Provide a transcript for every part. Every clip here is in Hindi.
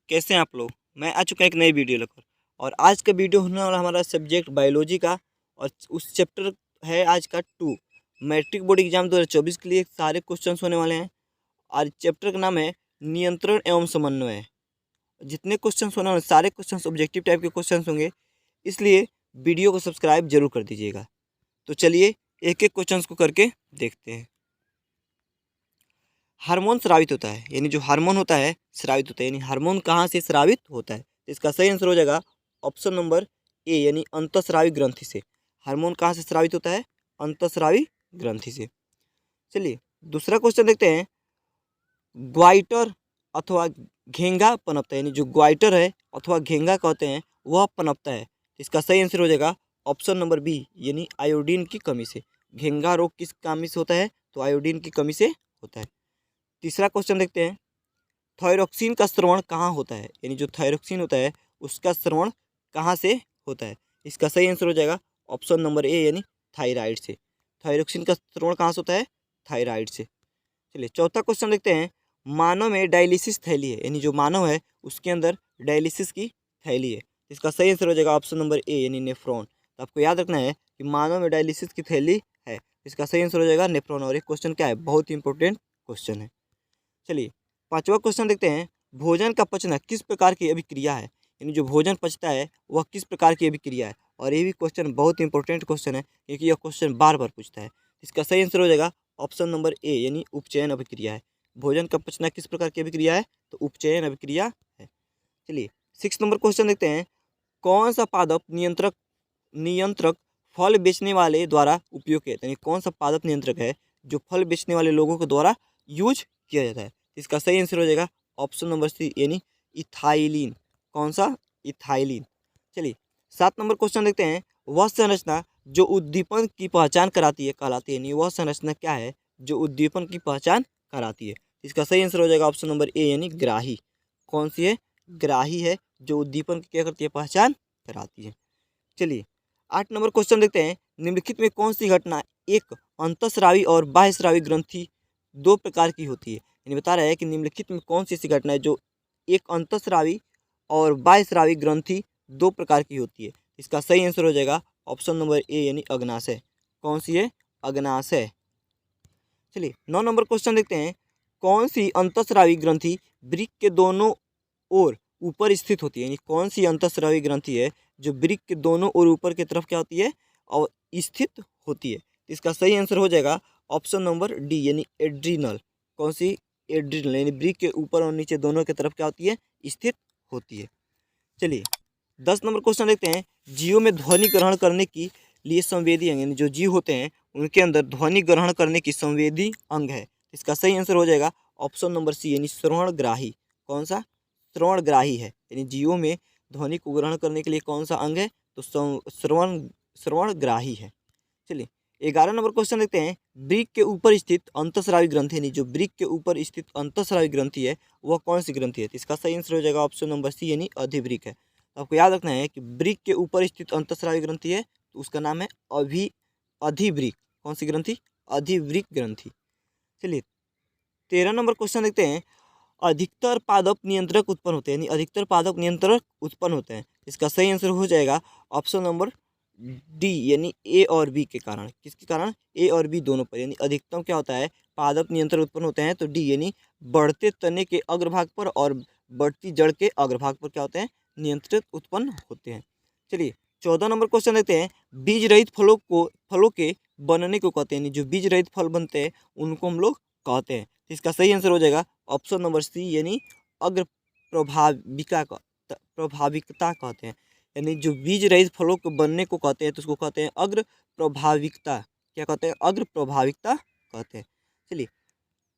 कैसे हैं आप लोग। मैं आ चुका एक नई वीडियो लेकर और आज का वीडियो होने वाला हमारा सब्जेक्ट बायोलॉजी का और उस चैप्टर है आज का 2 मैट्रिक बोर्ड एग्जाम 2024 के लिए सारे क्वेश्चंस होने वाले हैं। और चैप्टर का नाम है नियंत्रण एवं समन्वय। जितने क्वेश्चंस होने वाले सारे क्वेश्चंस ऑब्जेक्टिव टाइप के क्वेश्चंस होंगे, इसलिए वीडियो को सब्सक्राइब जरूर कर दीजिएगा। तो चलिए एक एक क्वेश्चंस को करके देखते हैं। हार्मोन स्रावित होता है, यानी जो हार्मोन होता है स्रावित होता है, यानी हार्मोन कहाँ से स्रावित होता है। तो इसका सही आंसर हो जाएगा ऑप्शन नंबर ए, यानी अंतःस्रावी ग्रंथि से। हार्मोन कहाँ से स्रावित होता है? अंतःस्रावी ग्रंथि से। चलिए दूसरा क्वेश्चन देखते हैं। ग्वाइटर अथवा घेंगा पनपता है, यानी जो ग्वाइटर है अथवा घेंगा कहते हैं वह पनपता है। इसका सही आंसर हो जाएगा ऑप्शन नंबर बी, यानी आयोडीन की कमी से। घेंगा रोग किस कमी से होता है? तो आयोडीन की कमी से होता है। तीसरा क्वेश्चन देखते हैं। थायरोक्सिन का स्रवण कहाँ होता है, यानी जो थायरोक्सिन होता है उसका स्रवण कहाँ से होता है। इसका सही आंसर हो जाएगा ऑप्शन नंबर ए, यानी थायराइड से। थायरोक्सिन का स्रवण कहाँ से होता है? थायराइड से। चलिए चौथा क्वेश्चन देखते हैं। मानव में डायलिसिस थैली है, यानी जो मानव है उसके अंदर डायलिसिस की थैली है। इसका सही आंसर हो जाएगा ऑप्शन नंबर ए, यानी नेफ्रॉन। तो आपको याद रखना है कि मानव में डायलिसिस की थैली है। इसका सही आंसर हो जाएगा नेफ्रॉन। और एक क्वेश्चन क्या है, बहुत ही इंपॉर्टेंट क्वेश्चन है। चलिए पांचवा क्वेश्चन देखते हैं। भोजन का पचना किस प्रकार की अभिक्रिया है, यानी जो भोजन पचता है वह किस प्रकार की अभिक्रिया है। और ये भी क्वेश्चन बहुत इंपॉर्टेंट क्वेश्चन है, क्योंकि यह क्वेश्चन बार बार पूछता है। इसका सही आंसर हो जाएगा ऑप्शन नंबर ए, यानी उपचयन अभिक्रिया है। भोजन का पचना किस प्रकार की अभिक्रिया है? तो उपचयन अभिक्रिया है। चलिए 6 नंबर क्वेश्चन देखते हैं। कौन सा पादप नियंत्रक नियंत्रक फल बेचने वाले द्वारा उपयोग किया जाता है, यानी कौन सा पादप नियंत्रक है जो फल बेचने वाले लोगों के द्वारा यूज किया जाता है। इसका सही आंसर हो जाएगा ऑप्शन नंबर सी, यानी इथाइलिन। कौन सा? इथाइलिन। चलिए 7 नंबर क्वेश्चन देखते हैं। वह संरचना जो उद्दीपन की पहचान कराती है कहलाती है, यानी वह संरचना क्या है जो उद्दीपन की पहचान कराती है। इसका सही आंसर हो जाएगा ऑप्शन नंबर ए, यानी ग्राही। कौन सी है? ग्राही है, जो उद्दीपन की क्या करती है? पहचान कराती है। चलिए 8 नंबर क्वेश्चन देखते हैं। निम्नलिखित में कौन सी घटना एक अंतःस्रावी और बाह्यस्रावी ग्रंथि दो प्रकार की होती है, यानी बता रहा है कि निम्नलिखित में कौन सी ऐसी घटना है जो एक अंतःस्रावी और बाह्यस्रावी ग्रंथि दो प्रकार की होती है। इसका सही आंसर हो जाएगा ऑप्शन नंबर ए, यानी अग्नाशय। कौन सी है? अग्नाशय। चलिए 9 नंबर क्वेश्चन देखते हैं। कौन सी अंतःस्रावी ग्रंथि वृक्क के दोनों ओर ऊपर स्थित होती है, यानी कौन सी अंतःस्रावी ग्रंथि है जो वृक्क के दोनों ओर ऊपर की तरफ क्या होती है? और स्थित होती है। इसका सही आंसर हो जाएगा ऑप्शन नंबर डी, यानी एड्रिनल। कौन सी? एड्रिनल, यानी वृक्क के ऊपर और नीचे दोनों की तरफ क्या होती है? स्थित होती है। चलिए 10 नंबर क्वेश्चन देखते हैं। जीवों में ध्वनि ग्रहण करने के लिए संवेदी अंग, यानी जो जीव होते हैं उनके अंदर ध्वनि ग्रहण करने की संवेदी अंग है। इसका सही आंसर हो जाएगा ऑप्शन नंबर सी, यानी श्रवणग्राही। कौन सा? श्रवणग्राही है, यानी जीवों में ध्वनि को ग्रहण करने के लिए कौन सा अंग है? तो श्रवणग्राही है। चलिए 11 नंबर क्वेश्चन देखते हैं। वृक्क के ऊपर स्थित अंतःस्रावी ग्रंथि, यानी जो वृक्क के ऊपर स्थित अंतःस्रावी ग्रंथि है वह कौन सी ग्रंथि है। तो इसका सही आंसर हो जाएगा ऑप्शन नंबर सी, यानी अधिवृक्क है। तो आपको याद रखना है कि वृक्क के ऊपर स्थित अंतःस्रावी ग्रंथि है तो उसका नाम है अधिवृक्क। कौन सी ग्रंथि? अधिवृक्क ग्रंथि। चलिए 13 नंबर क्वेश्चन देखते हैं। अधिकतर पादप नियंत्रक उत्पन्न होते हैं, यानी अधिकतर पादप नियंत्रक उत्पन्न होते हैं। इसका सही आंसर हो जाएगा ऑप्शन नंबर डी, यानी ए और बी के कारण। किसके कारण? ए और बी दोनों पर, यानी अधिकतम क्या होता है? पादप नियंत्रण उत्पन्न होते हैं तो डी, यानी बढ़ते तने के अग्रभाग पर और बढ़ती जड़ के अग्रभाग पर क्या होते हैं? नियंत्रित उत्पन्न होते हैं। चलिए 14 नंबर क्वेश्चन देखते हैं। बीज रहित फलों के बनने को कहते हैं, यानी जो बीज रहित फल बनते हैं उनको हम लोग कहते हैं। इसका सही आंसर हो जाएगा ऑप्शन नंबर सी, यानी अग्र प्रभाविकता कहते हैं। यानी जो बीज रहित फलों के बनने को कहते हैं तो उसको कहते हैं अग्र प्रभाविकता। क्या कहते हैं? अग्र प्रभाविकता कहते हैं। चलिए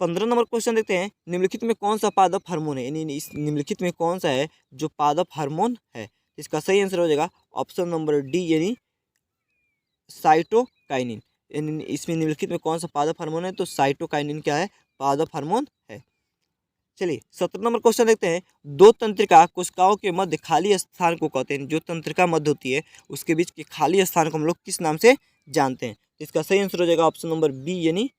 15 नंबर क्वेश्चन देखते हैं। निम्नलिखित में कौन सा पादप हार्मोन है, यानी इस निम्नलिखित में कौन सा है जो पादप हार्मोन है। इसका सही आंसर हो जाएगा ऑप्शन नंबर डी, यानी साइटोकाइनिन। यानी इसमें निम्नलिखित में कौन सा पादप हार्मोन है? तो साइटोकाइनिन क्या है? पादप हार्मोन है। चलिए 17 नंबर क्वेश्चन देखते हैं। दो तंत्रिका कोशिकाओं के मध्य खाली स्थान को कहते हैं। जो तंत्रिका मध्य होती है उसके बीच के खाली स्थान को हम लोग किस नाम से जानते हैं? इसका सही आंसर हो जाएगा ऑप्शन नंबर बी, यानी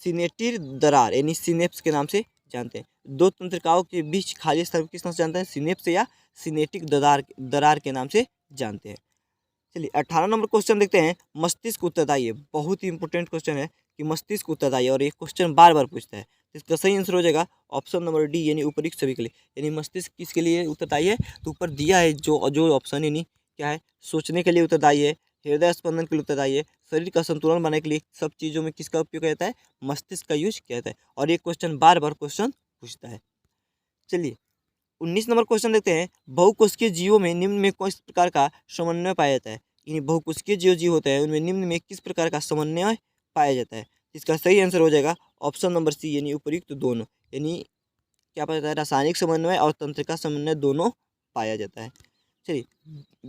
सिनेटिर दरार, यानी सिनेप्स के नाम से जानते हैं। दो तंत्रिकाओं के बीच खाली स्थल को किस नाम से जानते हैं? सिनेप्स या सिनेटिक दरार के नाम से जानते हैं। चलिए 18 नंबर क्वेश्चन देखते हैं। मस्तिष्क उत्तरदायी है, बहुत ही इंपॉर्टेंट क्वेश्चन है कि मस्तिष्क उत्तरदायी है और ये क्वेश्चन बार बार पूछता है। इसका सही आंसर हो जाएगा ऑप्शन नंबर डी यानी उपयुक्त सभी के लिए। यानी मस्तिष्क किसके लिए उत्तरदायी है? तो ऊपर दिया है जो ऑप्शन, यानी क्या है? सोचने के लिए उत्तरदायी है, हृदय स्पंदन के लिए उत्तरदायी है, शरीर का संतुलन बनाने के लिए, सब चीज़ों में किसका उपयोग किया जाता है? मस्तिष्क का यूज किया जाता है और ये क्वेश्चन बार बार क्वेश्चन पूछता है। चलिए 19 नंबर क्वेश्चन देखते हैं। बहुकोशिकीय जीवों में निम्न में कौन इस प्रकार का समन्वय पाया जाता है? यानी बहुकोशिकीय जीव होते हैं उनमें निम्न में किस प्रकार का समन्वय पाया जाता है? इसका सही आंसर हो जाएगा ऑप्शन नंबर सी यानी उपयुक्त दोनों। यानी क्या पाया जाता है? रासायनिक समन्वय और तंत्रिका समन्वय दोनों पाया जाता है। चलिए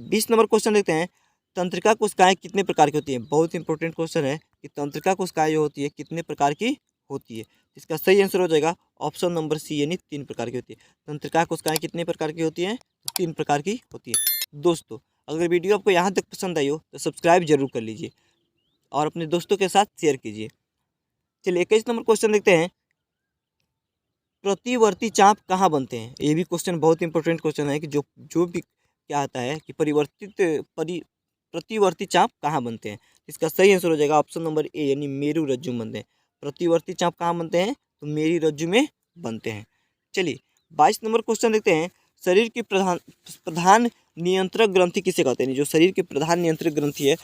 20 नंबर क्वेश्चन देखते हैं। तंत्रिका कोशिकाएं कितने प्रकार की होती हैं? बहुत इंपॉर्टेंट क्वेश्चन है कि तंत्रिका कोशिकाएं जो होती है कितने प्रकार की होती है? इसका सही आंसर हो जाएगा ऑप्शन नंबर सी यानी 3 प्रकार की होती है। तंत्रिका कोशिकाएं कितने प्रकार की होती हैं? तो 3 प्रकार की होती है। दोस्तों अगर वीडियो आपको यहाँ तक पसंद आई हो तो सब्सक्राइब जरूर कर लीजिए और अपने दोस्तों के साथ शेयर कीजिए। चलिए 21 नंबर क्वेश्चन देखते हैं। प्रतिवर्ती चाप कहाँ बनते हैं? ये भी क्वेश्चन बहुत इंपॉर्टेंट क्वेश्चन है कि जो भी क्या आता है कि प्रतिवर्ती चाप कहाँ बनते हैं? इसका सही आंसर हो जाएगा ऑप्शन नंबर ए यानी मेरु रज्जु में बनते हैं। प्रतिवर्ती चाप कहाँ बनते हैं? तो मेरी रज्जु में बनते हैं। चलिए 22 नंबर क्वेश्चन देखते हैं। शरीर की प्रधान नियंत्रक ग्रंथि किसे कहते हैं? जो शरीर की प्रधान नियंत्रक ग्रंथि है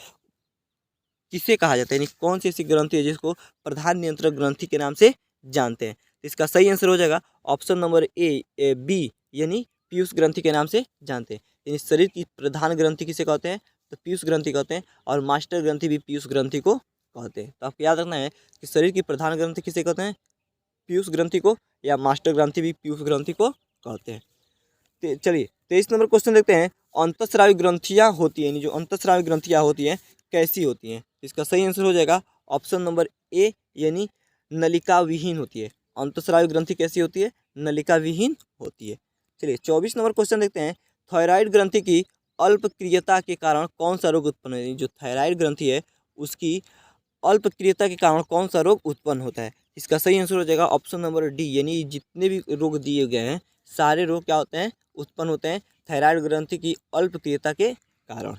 किसे कहा जाता है? यानी कौन सी ऐसी ग्रंथि है जिसको प्रधान नियंत्रक ग्रंथि के नाम से जानते हैं? इसका सही आंसर हो जाएगा ऑप्शन नंबर ए बी यानी पीयूष ग्रंथि के नाम से जानते हैं। यानी शरीर की प्रधान ग्रंथि किसे कहते हैं? तो पीयूष ग्रंथि कहते हैं और मास्टर ग्रंथि भी पीयूष ग्रंथि को कहते हैं। तो आपको याद रखना है कि शरीर की प्रधान ग्रंथि किसे कहते हैं? पीयूष ग्रंथि को, या मास्टर ग्रंथि भी पीयूष ग्रंथि को कहते हैं। चलिए 23 नंबर क्वेश्चन देखते हैं। अंतःस्रावी ग्रंथियाँ होती हैं, यानी जो अंतःस्रावी ग्रंथियाँ होती हैं कैसी होती हैं? इसका सही आंसर हो जाएगा ऑप्शन नंबर ए यानी नलिका विहीन होती है। अंतःस्रावी ग्रंथि कैसी होती है? नलिका विहीन होती है। चलिए 24 नंबर क्वेश्चन देखते हैं। थायराइड ग्रंथि की अल्पक्रियता के कारण कौन सा रोग उत्पन्न है? जो थायराइड ग्रंथि है उसकी अल्पक्रियता के कारण कौन सा रोग उत्पन्न होता है? इसका सही आंसर हो जाएगा ऑप्शन नंबर डी यानी जितने भी रोग दिए गए हैं सारे रोग क्या होते हैं? उत्पन्न होते हैं थायराइड ग्रंथि की अल्पक्रियता के कारण।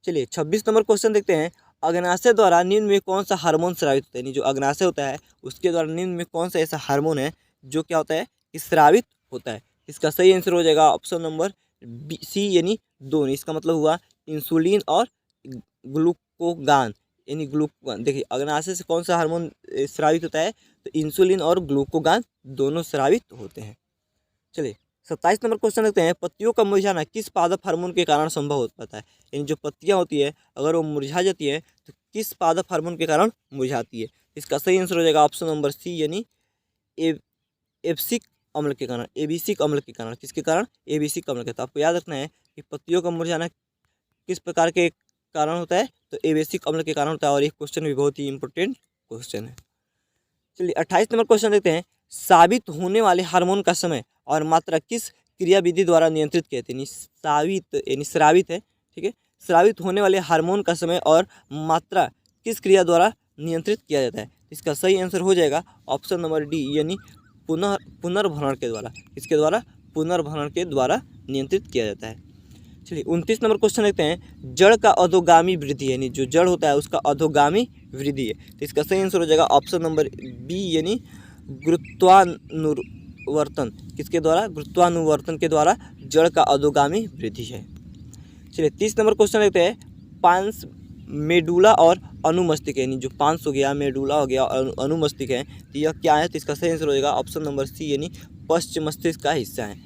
चलिए 26 नंबर क्वेश्चन देखते हैं। अग्नाशय द्वारा निम्न में कौन सा हार्मोन स्रावित होता है? यानी जो अग्नाशय होता है उसके द्वारा निम्न में कौन सा ऐसा हार्मोन है जो क्या होता है? कि स्रावित होता है। इसका सही आंसर हो जाएगा ऑप्शन नंबर बी सी यानी दोनों। इसका मतलब हुआ इंसुलिन और ग्लूकोगान, यानी ग्लूकोगान। देखिए अग्नाशय से कौन सा हार्मोन स्रावित होता है? तो इंसुलिन और ग्लूकोगान दोनों स्रावित होते हैं। चलिए 27 नंबर क्वेश्चन देखते हैं। पत्तियों का मुरझाना किस पादप हार्मोन के कारण संभव हो पाता है? यानी जो पत्तियां होती है अगर वो मुरझा जाती है तो किस पादप हार्मोन के कारण मुरझाती है? इसका सही आंसर हो जाएगा ऑप्शन नंबर सी यानी एब्सिक अम्ल के कारण, एबिसिक अम्ल के कारण। किसके कारण? एबिसिक अम्ल के। तो आपको याद रखना है कि पत्तियों का मुरझाना किस प्रकार के कारण होता है? तो एबिसिक अम्ल के कारण होता है और ये क्वेश्चन भी बहुत ही इंपॉर्टेंट क्वेश्चन है। चलिए 28 नंबर क्वेश्चन देखते हैं। साबित होने वाले हार्मोन का समय और मात्रा किस क्रियाविधि द्वारा नियंत्रित किए थे? यानी साबित यानी स्रावित है, ठीक है। स्रावित होने वाले हार्मोन का समय और मात्रा किस क्रिया द्वारा नियंत्रित किया जाता है? इसका सही आंसर हो जाएगा ऑप्शन नंबर डी यानी पुनर्भरण के द्वारा। इसके द्वारा पुनर्भरण के द्वारा नियंत्रित किया जाता है। चलिए 29 नंबर क्वेश्चन देखते हैं। जड़ का अधोगामी वृद्धि, यानी जो जड़ होता है उसका अधोगामी वृद्धि है। तो इसका सही आंसर हो जाएगा ऑप्शन नंबर बी यानी गुरुत्वानुवर्तन। किसके द्वारा? गुरुत्वानुवर्तन के द्वारा जड़ का अधोगामी वृद्धि है। चलिए 30 नंबर क्वेश्चन देखते हैं। पांस मेडुला और अनुमस्तिष्क, यानी जो पांस हो गया, मेडुला हो गया, अनुमस्तिष्क है, तो यह क्या है? तो इसका सही आंसर हो जाएगा ऑप्शन नंबर सी यानी पश्च मस्तिष्क का हिस्सा है।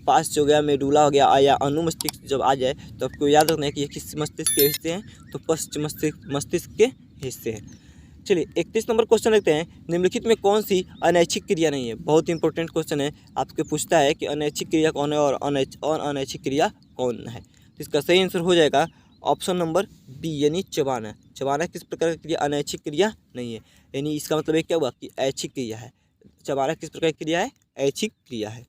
पास हो गया, मेडुला हो गया या अनुमस्तिष्क जब आ जाए तो आपको याद रखना है कि ये किस मस्तिष्क के हिस्से हैं? तो पश्च मस्तिष्क के हिस्से हैं। चलिए 31 नंबर क्वेश्चन देखते हैं। निम्नलिखित में कौन सी अनैच्छिक क्रिया नहीं है? बहुत इंपॉर्टेंट क्वेश्चन है, आपके पूछता है कि अनैच्छिक क्रिया कौन है और अनैच्छिक क्रिया कौन है? तो इसका सही आंसर हो जाएगा ऑप्शन नंबर बी यानी चबाना। चबाना किस प्रकार की क्रिया? अनैच्छिक क्रिया नहीं है। यानी इसका मतलब ये क्या हुआ कि ऐच्छिक क्रिया है। चबाना किस प्रकार की क्रिया है? ऐच्छिक क्रिया है।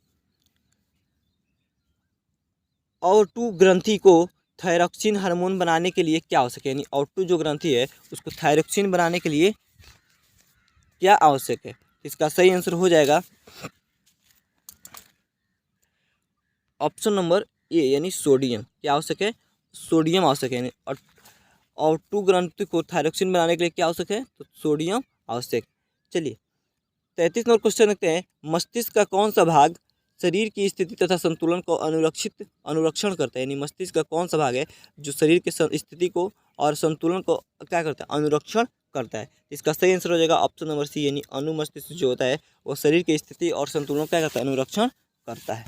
O2 ग्रंथि को थायरॉक्सिन हार्मोन बनाने के लिए क्या आवश्यक है? यानी O2 जो ग्रंथि है उसको थायरॉक्सिन बनाने के लिए क्या आवश्यक है? इसका सही आंसर हो जाएगा ऑप्शन नंबर ए यानी सोडियम क्या आवश्यक है, सोडियम आवश्यक है यानी और टू ग्रंथि को थायरोक्सिन बनाने के लिए क्या आवश्यक है, तो सोडियम आवश्यक। चलिए 33 नंबर क्वेश्चन देखते हैं, मस्तिष्क का कौन सा भाग शरीर की स्थिति तथा संतुलन को अनुरक्षण करता है, यानी मस्तिष्क का कौन सा भाग है जो शरीर की स्थिति को और संतुलन को क्या करता है, अनुरक्षण करता है। इसका सही आंसर हो जाएगा ऑप्शन नंबर सी यानी अनुमस्तिष्क जो होता है वो शरीर की स्थिति और संतुलन क्या करता है, अनुरक्षण करता है।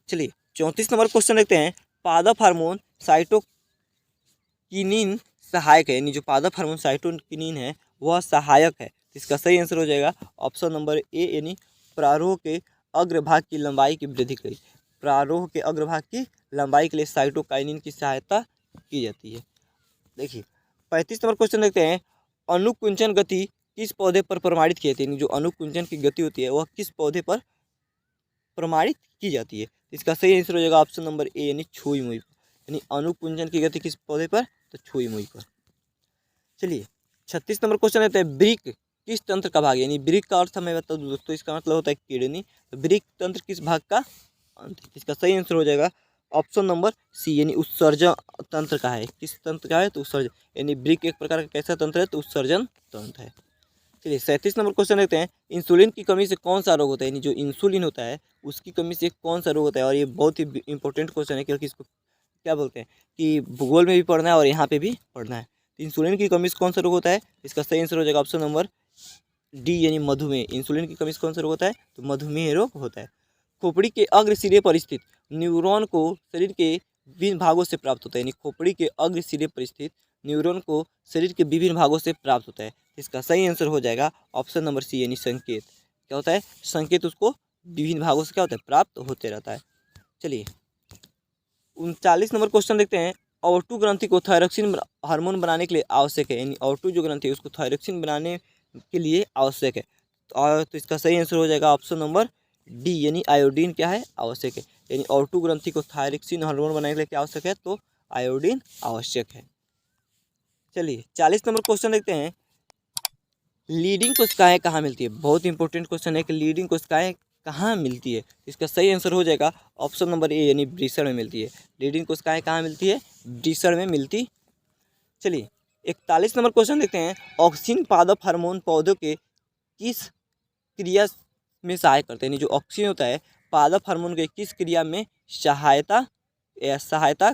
चलिए 34 नंबर क्वेश्चन देखते हैं, पादप हार्मोन साइटोकिनिन सहायक है, यानी जो पादप हार्मोन साइटोकिनिन है वह सहायक है। इसका सही आंसर हो जाएगा ऑप्शन नंबर ए यानी प्रारोह के अग्रभाग की लंबाई की वृद्धि करी, प्रारोह के अग्रभाग की लंबाई के लिए साइटोकाइनिन की सहायता की जाती है। देखिए 35 नंबर क्वेश्चन देखते हैं, अनुकुंचन गति किस पौधे पर प्रमाणित की जाती है, जो अनुकुंचन की गति होती है वह किस पौधे पर प्रमाणित की जाती है। इसका सही आंसर हो जाएगा ऑप्शन नंबर ए यानी छुई मुई पर, यानी अनुकुंचन की गति किस पौधे पर, तो छुई मुई पर। चलिए 36 नंबर क्वेश्चन रहता है, वृक्क किस तंत्र का भाग है, यानी वृक्क का अर्थ हमें बता दूं दोस्तों, इसका मतलब होता है किडनी, तो वृक्क तंत्र किस भाग का अंत है। इसका सही आंसर हो जाएगा ऑप्शन नंबर सी यानी उत्सर्जन तंत्र का है। किस तंत्र का है, तो उत्सर्जन, यानी वृक्क एक प्रकार का कैसा तंत्र है, तो उत्सर्जन तंत्र है। चलिए 37 नंबर क्वेश्चन देखते हैं, इंसुलिन की कमी से कौन सा रोग होता है, यानी जो इंसुलिन होता है उसकी कमी से कौन सा रोग होता है। और ये बहुत ही इंपॉर्टेंट क्वेश्चन है क्योंकि इसको क्या बोलते हैं कि भूगोल में भी पढ़ना है और यहाँ पे भी पढ़ना है। तो इंसुलिन की कमी से कौन सा रोग होता है, इसका सही आंसर हो जाएगा ऑप्शन नंबर डी यानी मधुमेह। इंसुलिन की कमी से कौन सा रोग होता है, तो मधुमेह रोग होता है। खोपड़ी के अग्र सिरे पर स्थित न्यूरॉन को शरीर के विभिन्न भागों से प्राप्त होता है, यानी खोपड़ी के अग्र सिरे पर स्थित न्यूरॉन को शरीर के विभिन्न भागों से प्राप्त होता है। इसका सही आंसर हो जाएगा ऑप्शन नंबर सी यानी संकेत। क्या होता है, संकेत उसको विभिन्न भागों से क्या होता है, प्राप्त होते रहता है। चलिए 39 नंबर क्वेश्चन देखते हैं, ऑटू ग्रंथि को थायरोक्सिन हार्मोन बनाने के लिए आवश्यक है, यानी ऑटू जो ग्रंथि है उसको थायरोक्सिन बनाने के लिए आवश्यक है। और तो इसका सही आंसर हो जाएगा ऑप्शन नंबर डी यानी आयोडीन क्या है, आवश्यक है। यानी ऑटू ग्रंथि को थायरोक्सिन हार्मोन बनाने के लिए क्या आवश्यक है, तो आयोडीन आवश्यक है। चलिए 40 नंबर क्वेश्चन देखते हैं, लीडिंग कोशिकाएं कहाँ मिलती है। बहुत इंपॉर्टेंट क्वेश्चन है कि लीडिंग कोशिकाएं कहाँ मिलती है। इसका सही आंसर हो जाएगा ऑप्शन नंबर ए यानी वृषण में मिलती है। लीडिंग कोशिकाएं कहाँ मिलती है, वृषण में मिलती। चलिए 41 नंबर क्वेश्चन देखते हैं, ऑक्सिन पादप हार्मोन पौधों के किस क्रिया में सहायता करते हैं, यानी जो ऑक्सिन होता है पादप हार्मोन के किस क्रिया में सहायता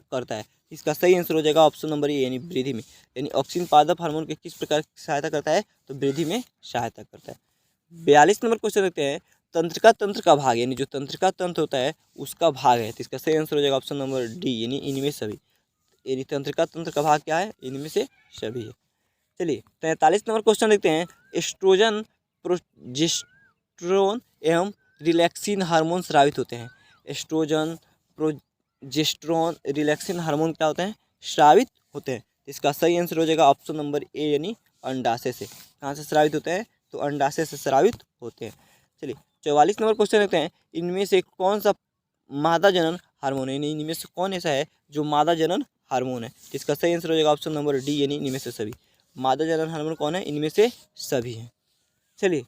करता है। इसका सही आंसर हो जाएगा ऑप्शन नंबर ए यानी वृद्धि में। यानी ऑक्सिन पादप हार्मोन के किस प्रकार की सहायता करता है, तो वृद्धि में सहायता करता है। 42 नंबर क्वेश्चन देखते हैं, तंत्रिका तंत्र का भाग, यानी जो तंत्रिका तंत्र होता है उसका भाग है। तो इसका सही आंसर हो जाएगा ऑप्शन नंबर डी यानी इनमें सभी। यानी तंत्रिका तंत्र का भाग क्या है, इनमें से सभी है। चलिए 43 नंबर क्वेश्चन देखते हैं, एस्ट्रोजन प्रोजेस्टेरोन एवं रिलैक्सिन हार्मोन स्रावित होते हैं। एस्ट्रोजन प्रोजेस्टेरोन रिलैक्सिन हार्मोन क्या होते हैं, स्रावित होते हैं। इसका सही आंसर हो जाएगा ऑप्शन नंबर ए यानी अंडाशय से। कहाँ से स्रावित होते हैं, तो अंडाशय से स्रावित होते हैं। चलिए 44 नंबर क्वेश्चन देखते हैं, इनमें से कौन सा मादा जनन हार्मोन है, यानी इनमें से कौन ऐसा है जो मादा जनन हार्मोन है। इसका सही आंसर हो जाएगा ऑप्शन नंबर डी यानी इनमें से सभी। मादा जनन हार्मोन कौन है, इनमें से सभी हैं। चलिए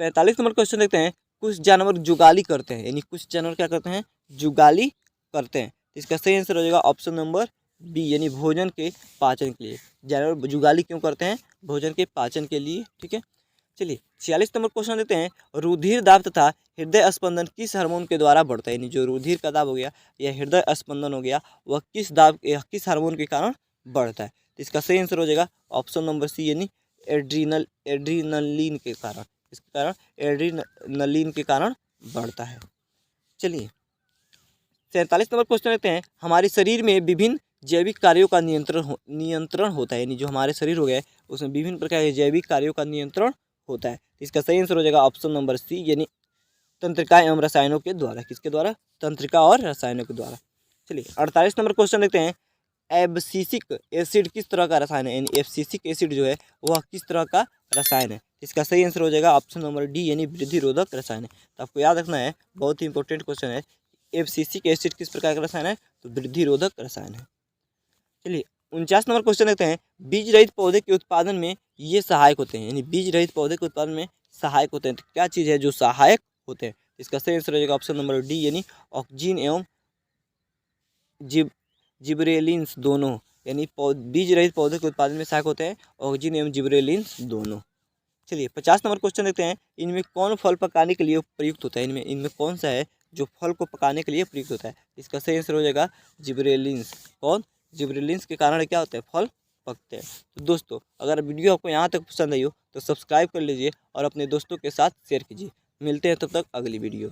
45 नंबर क्वेश्चन देखते हैं, कुछ जानवर जुगाली करते हैं, यानी कुछ जानवर क्या करते हैं, जुगाली करते हैं। इसका सही आंसर हो जाएगा ऑप्शन नंबर बी यानी भोजन के पाचन के लिए। जानवर जुगाली क्यों करते हैं, भोजन के पाचन के लिए। ठीक है, चलिए 46 नंबर क्वेश्चन देते हैं, रुधिर दाब तथा हृदय स्पंदन किस हार्मोन के द्वारा बढ़ता है, यानी जो रुधिर का दाब हो गया या हृदय स्पंदन हो गया वह किस हार्मोन के कारण बढ़ता है। तो इसका सही आंसर हो जाएगा ऑप्शन नंबर सी यानी एड्रीनलिन के कारण। इसके कारण एड्रीनलिन के कारण बढ़ता है। चलिए 47 नंबर क्वेश्चन लेते हैं, हमारे शरीर में विभिन्न जैविक कार्यों का नियंत्रण होता है, यानी जो हमारे शरीर हो गया उसमें विभिन्न प्रकार के जैविक कार्यों का नियंत्रण होता है। इसका सही आंसर हो जाएगा ऑप्शन नंबर सी यानी तंत्रिका एवं रसायनों के द्वारा। किसके द्वारा, तंत्रिका और रसायनों के द्वारा। चलिए 48 नंबर क्वेश्चन देखते हैं, एब्सिसिक एसिड किस तरह का रसायन है, यानी एब्सिसिक एसिड जो है वह किस तरह का रसायन है। इसका सही आंसर हो जाएगा ऑप्शन नंबर डी यानी वृद्धि रोधक रसायन है। तो आपको याद रखना है, बहुत ही इंपॉर्टेंट क्वेश्चन है, एब्सिसिक एसिड किस प्रकार का रसायन है, तो वृद्धि रोधक रसायन है। चलिए 49 नंबर क्वेश्चन देखते हैं, बीज रहित पौधे के उत्पादन में ये सहायक होते हैं, यानी बीज रहित पौधे के उत्पादन में सहायक होते हैं। तो क्या चीज़ है जो सहायक होते हैं, इसका सही आंसर हो जाएगा ऑप्शन नंबर डी यानी ऑक्सीजन एवं जिबरेलिन्स दोनों, यानी बीज रहित पौधे के उत्पादन में सहायक होते हैं ऑक्सीजन एवं जिबरेलिन्स दोनों। चलिए 50 नंबर क्वेश्चन देखते हैं, इनमें कौन फल पकाने के लिए प्रयुक्त होता है, इनमें कौन सा है जो फल को पकाने के लिए प्रयुक्त होता है। इसका सही आंसर हो जाएगा जिबरेलिन्स। कौन? जिबरेलिन्स के कारण क्या होता है, फल पकते हैं। तो दोस्तों अगर वीडियो आपको यहाँ तक पसंद आई हो तो सब्सक्राइब कर लीजिए और अपने दोस्तों के साथ शेयर कीजिए। मिलते हैं तब तक अगली वीडियो।